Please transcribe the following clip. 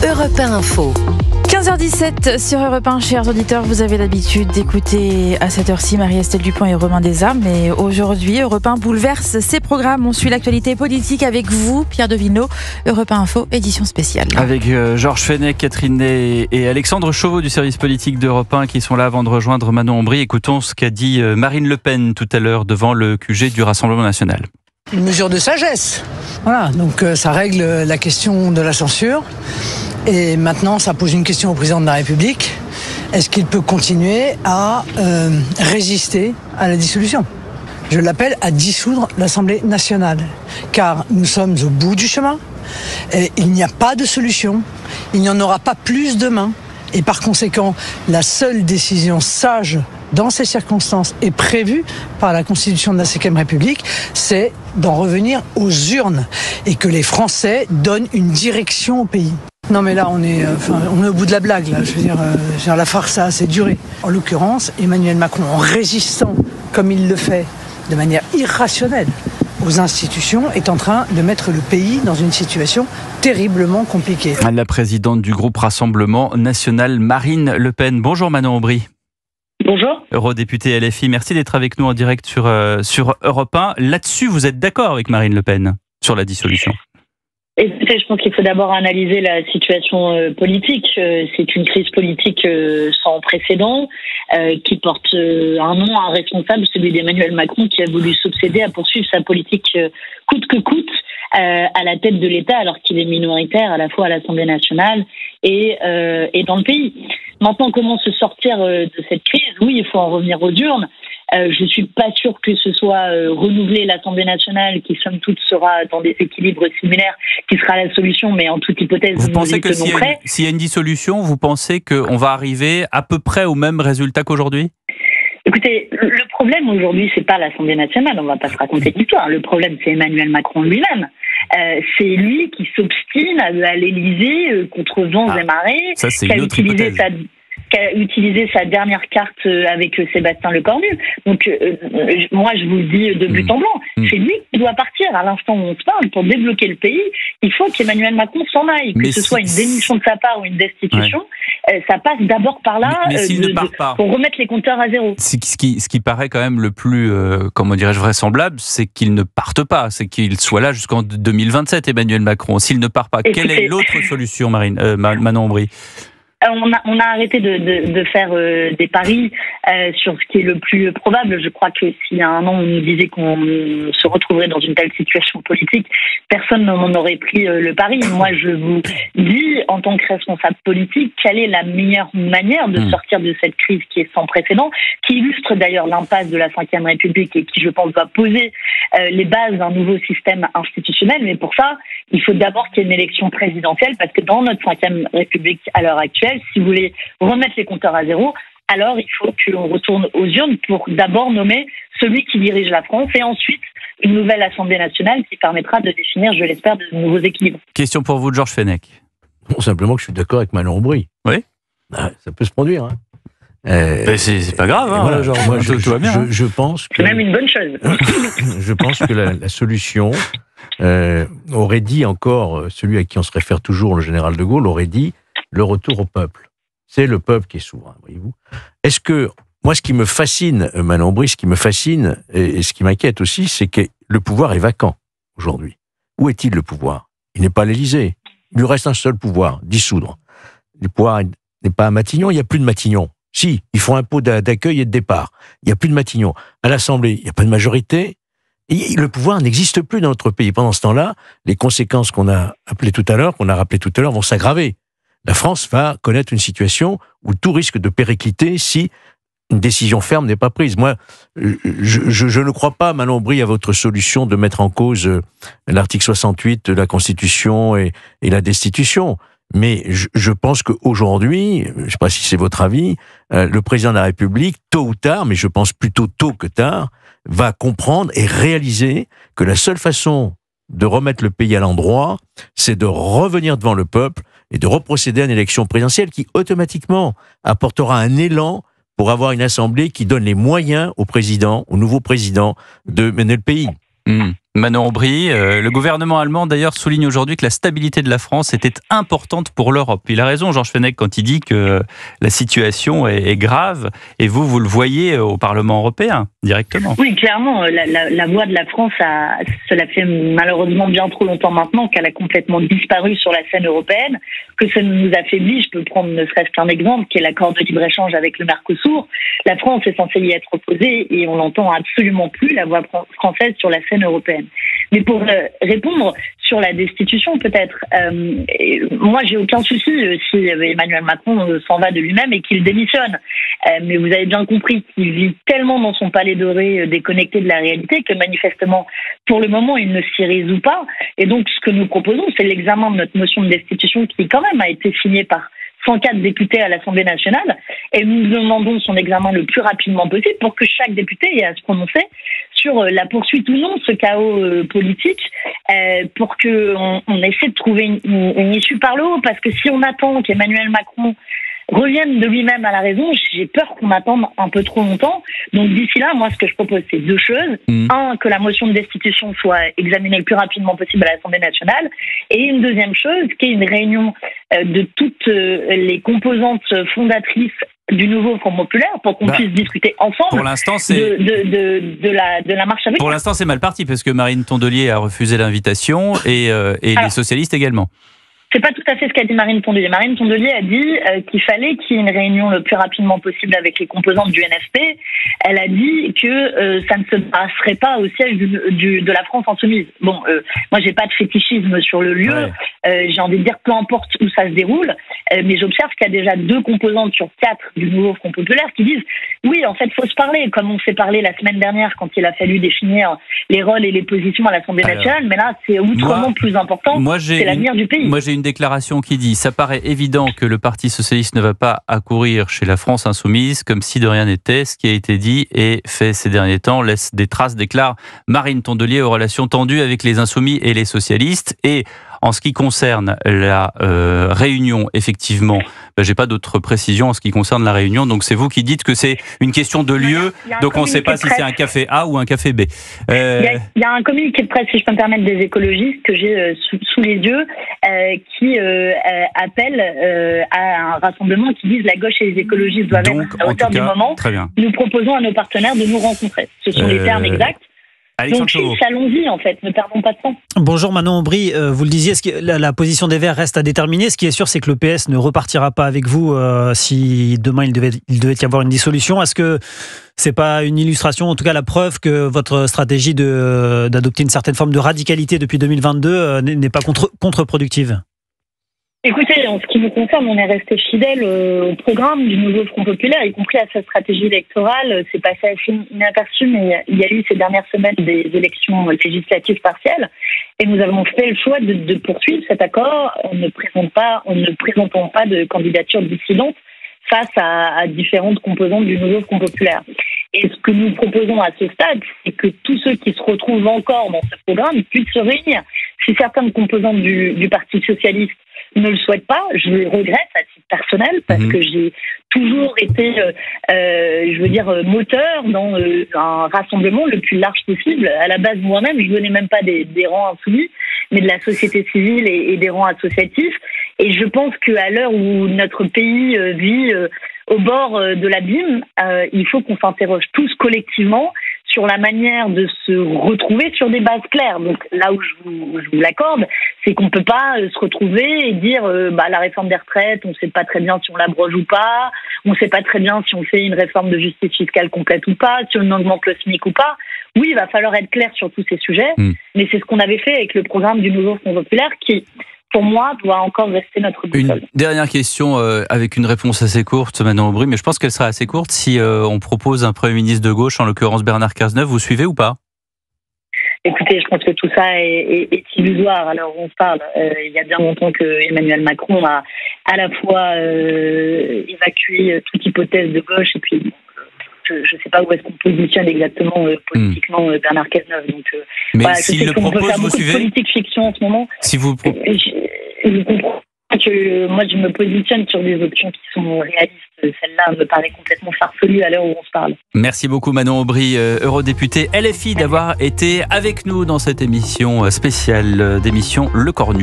Europe 1 Info. 15h17 sur Europe 1, chers auditeurs, vous avez l'habitude d'écouter à cette heure-ci Marie-Estelle Dupont et Romain Desarmes. Mais aujourd'hui, Europe 1 bouleverse ses programmes. On suit l'actualité politique avec vous, Pierre Devillenot. Europe 1 Info, édition spéciale. Avec Georges Fenech, Catherine Ney et Alexandre Chauveau du service politique d'Europe 1 qui sont là avant de rejoindre Manon Ombry. Écoutons ce qu'a dit Marine Le Pen tout à l'heure devant le QG du Rassemblement national. Une mesure de sagesse. Voilà, donc ça règle la question de la censure. Et maintenant, ça pose une question au président de la République. Est-ce qu'il peut continuer à résister à la dissolution ? Je l'appelle à dissoudre l'Assemblée nationale. Car nous sommes au bout du chemin. Et il n'y a pas de solution. Il n'y en aura pas plus demain. Et par conséquent, la seule décision sage dans ces circonstances est prévue par la Constitution de la Ve République, c'est d'en revenir aux urnes et que les Français donnent une direction au pays. Non mais là on est au bout de la blague là. Je veux dire la farce a assez duré. En l'occurrence, Emmanuel Macron, en résistant comme il le fait de manière irrationnelle aux institutions, est en train de mettre le pays dans une situation terriblement compliquée. La présidente du groupe Rassemblement national, Marine Le Pen. Bonjour Manon Ombry. Bonjour. Eurodéputée LFI, merci d'être avec nous en direct sur Europe 1. Là-dessus, vous êtes d'accord avec Marine Le Pen sur la dissolution ? Écoutez, je pense qu'il faut d'abord analyser la situation politique. C'est une crise politique sans précédent qui porte un nom, un responsable, celui d'Emmanuel Macron, qui a voulu s'obséder à poursuivre sa politique coûte que coûte à la tête de l'État, alors qu'il est minoritaire à la fois à l'Assemblée nationale et dans le pays. Maintenant, comment se sortir de cette crise ? Oui, il faut en revenir aux urnes. Je suis pas sûre que ce soit renouveler l'Assemblée nationale, qui somme toute sera dans des équilibres similaires, qui sera la solution, mais en toute hypothèse, vous pensez que s'il y a une dissolution, vous pensez qu'on va arriver à peu près au même résultat qu'aujourd'hui ? Écoutez, le problème aujourd'hui, c'est pas l'Assemblée nationale, on va pas se raconter l'histoire. Le problème, c'est Emmanuel Macron lui-même. C'est lui qui s'obstine à l'Élysée contre vents et marées, ça, c'est une autre hypothèse. Qui a utilisé sa dernière carte avec Sébastien Lecornu. Donc, moi, je vous le dis de but en blanc. C'est lui qui doit partir à l'instant où on se parle pour débloquer le pays. Il faut qu'Emmanuel Macron s'en aille. Que ce soit une démission de sa part ou une destitution, ça passe d'abord par là pour remettre les compteurs à zéro. Ce qui paraît quand même le plus, vraisemblable, c'est qu'il ne parte pas. C'est qu'il soit là jusqu'en 2027, Emmanuel Macron. S'il ne part pas, quelle est l'autre solution, Manon Ombry ? On a arrêté de faire des paris sur ce qui est le plus probable. Je crois que s'il y a un an, on nous disait qu'on se retrouverait dans une telle situation politique, personne n'en aurait pris le pari. Moi, je vous dis, en tant que responsable politique, quelle est la meilleure manière de sortir de cette crise qui est sans précédent, qui illustre d'ailleurs l'impasse de la Ve République et qui, je pense, va poser les bases d'un nouveau système institutionnel. Mais pour ça, il faut d'abord qu'il y ait une élection présidentielle, parce que dans notre Ve République à l'heure actuelle, si vous voulez remettre les compteurs à zéro, alors il faut que l'on retourne aux urnes pour d'abord nommer celui qui dirige la France et ensuite une nouvelle Assemblée nationale qui permettra de définir, je l'espère, de nouveaux équilibres. Question pour vous, Georges Fenech. Bon, simplement que je suis d'accord avec Manon Ombry. Oui. Ça peut se produire. C'est pas grave. Voilà, moi, tout va bien. Je pense que c'est même une bonne chose. Je pense que la solution aurait dit encore, celui à qui on se réfère toujours, le général de Gaulle, aurait dit le retour au peuple. C'est le peuple qui est souverain, voyez-vous. Est-ce que, moi, ce qui me fascine, Manon Ombry, ce qui me fascine, et ce qui m'inquiète aussi, c'est que le pouvoir est vacant, aujourd'hui. Où est-il, le pouvoir ? Il n'est pas à l'Élysée. Il lui reste un seul pouvoir, dissoudre. Le pouvoir n'est pas à Matignon, il n'y a plus de Matignon. Si, ils font un pot d'accueil et de départ. Il n'y a plus de Matignon. À l'Assemblée, il n'y a pas de majorité. Et le pouvoir n'existe plus dans notre pays. Pendant ce temps-là, les conséquences qu'on a rappelées tout à l'heure, vont s'aggraver. La France va connaître une situation où tout risque de péricliter si une décision ferme n'est pas prise. Moi, je ne crois pas, Manon Ombry, à votre solution de mettre en cause l'article 68 de la Constitution et la destitution. Mais je pense qu'aujourd'hui, je ne sais pas si c'est votre avis, le président de la République, tôt ou tard, mais je pense plutôt tôt que tard, va comprendre et réaliser que la seule façon de remettre le pays à l'endroit, c'est de revenir devant le peuple et de reprocéder à une élection présidentielle qui automatiquement apportera un élan pour avoir une assemblée qui donne les moyens au président, au nouveau président, de mener le pays. Manon Aubry, le gouvernement allemand d'ailleurs souligne aujourd'hui que la stabilité de la France était importante pour l'Europe. Il a raison, Georges Fenech, quand il dit que la situation est grave, et vous le voyez au Parlement européen directement. Oui, clairement, la voix de la France, cela fait malheureusement bien trop longtemps maintenant qu'elle a complètement disparu sur la scène européenne, que ça nous affaiblit. Je peux prendre ne serait-ce qu'un exemple, qui est l'accord de libre-échange avec le Mercosur. La France est censée y être opposée et on n'entend absolument plus la voix française sur la scène européenne. Mais pour répondre sur la destitution, peut-être, moi j'ai aucun souci si Emmanuel Macron s'en va de lui-même et qu'il démissionne. Mais vous avez bien compris qu'il vit tellement dans son palais doré déconnecté de la réalité que manifestement, pour le moment, il ne s'y résout pas. Et donc, ce que nous proposons, c'est l'examen de notre motion de destitution qui, quand même, a été signée par 104 députés à l'Assemblée nationale, et nous demandons son examen le plus rapidement possible pour que chaque député ait à se prononcer sur la poursuite ou non de ce chaos politique, pour qu'on essaie de trouver une issue par le haut, parce que si on attend qu'Emmanuel Macron revienne de lui-même à la raison, j'ai peur qu'on attende un peu trop longtemps. Donc d'ici là, moi ce que je propose, c'est deux choses. Un, que la motion de destitution soit examinée le plus rapidement possible à l'Assemblée nationale, et une deuxième chose, qui est une réunion de toutes les composantes fondatrices du nouveau Front populaire pour qu'on puisse discuter ensemble pour l'instant, de la marche avec. Pour l'instant, c'est mal parti parce que Marine Tondelier a refusé l'invitation et les socialistes également. C'est pas tout à fait ce qu'a dit Marine Tondelier. Marine Tondelier a dit qu'il fallait qu'il y ait une réunion le plus rapidement possible avec les composantes du NFP. Elle a dit que ça ne se passerait pas au siège de la France insoumise. Bon, moi j'ai pas de fétichisme sur le lieu. Ouais. J'ai envie de dire peu importe où ça se déroule, mais j'observe qu'il y a déjà 2 composantes sur 4 du nouveau Front populaire qui disent oui, en fait, faut se parler, comme on s'est parlé la semaine dernière quand il a fallu définir les rôles et les positions à l'Assemblée nationale. Mais là, c'est outrement plus important. C'est l'avenir du pays. Moi, j'ai une déclaration qui dit « Ça paraît évident que le Parti socialiste ne va pas accourir chez la France insoumise, comme si de rien n'était. Ce qui a été dit et fait ces derniers temps laisse des traces », déclare Marine Tondelier aux relations tendues avec les insoumis et les socialistes. Et en ce qui concerne la réunion, effectivement, j'ai pas d'autres précisions en ce qui concerne la réunion. Donc c'est vous qui dites que c'est une question de lieu. Donc on ne sait pas si c'est un café A ou un café B. Il y a un communiqué de presse, si je peux me permettre, des écologistes que j'ai sous les yeux, qui appelle à un rassemblement qui disent la gauche et les écologistes doivent être à la hauteur du moment. Nous proposons à nos partenaires de nous rencontrer. Ce sont les termes exacts. Donc, allons-y, en fait, ne perdons pas de temps. Bonjour Manon Aubry, vous le disiez, la position des Verts reste à déterminer. Ce qui est sûr, c'est que le PS ne repartira pas avec vous si demain il devait y avoir une dissolution. Est-ce que c'est pas une illustration, en tout cas la preuve que votre stratégie d'adopter une certaine forme de radicalité depuis 2022 n'est pas contre-productive ? Écoutez, en ce qui nous concerne, on est resté fidèle au programme du nouveau Front populaire, y compris à sa stratégie électorale. C'est passé assez inaperçu, mais il y a eu ces dernières semaines des élections législatives partielles, et nous avons fait le choix de poursuivre cet accord. On ne présentons pas de candidature dissidente face à différentes composantes du nouveau Front populaire. Et ce que nous proposons à ce stade, c'est que tous ceux qui se retrouvent encore dans ce programme puissent se réunir. Si certaines composantes du Parti socialiste ne le souhaitent pas, je le regrette à titre personnel, parce que j'ai toujours été, moteur dans un rassemblement le plus large possible. À la base, moi-même, je venais même pas des rangs insoumis, mais de la société civile et des rangs associatifs. Et je pense qu'à l'heure où notre pays vit au bord de l'abîme, il faut qu'on s'interroge tous collectivement sur la manière de se retrouver sur des bases claires. Donc là où je vous l'accorde, c'est qu'on ne peut pas se retrouver et dire la réforme des retraites, on ne sait pas très bien si on l'abroge ou pas, on ne sait pas très bien si on fait une réforme de justice fiscale complète ou pas, si on augmente le SMIC ou pas. Oui, il va falloir être clair sur tous ces sujets, mais c'est ce qu'on avait fait avec le programme du nouveau Front populaire qui, pour moi, doit encore rester notre boussole. Une dernière question avec une réponse assez courte, Manon Aubry, mais je pense qu'elle sera assez courte. Si on propose un Premier ministre de gauche, en l'occurrence Bernard Cazeneuve, vous suivez ou pas ? Écoutez, je pense que tout ça est illusoire. Alors on se parle. Il y a bien longtemps que Emmanuel Macron a à la fois évacué toute hypothèse de gauche, et puis je ne sais pas où est-ce qu'on positionne exactement politiquement Bernard Cazeneuve. Donc, mais s'il le propose, vous suivez ? Politique fiction en ce moment. Si vous je comprends que moi, je me positionne sur des options qui sont réalistes. Celle-là me paraît complètement farfelue à l'heure où on se parle. Merci beaucoup Manon Aubry, eurodéputée LFI, d'avoir été avec nous dans cette émission spéciale d'émission Le Cornu.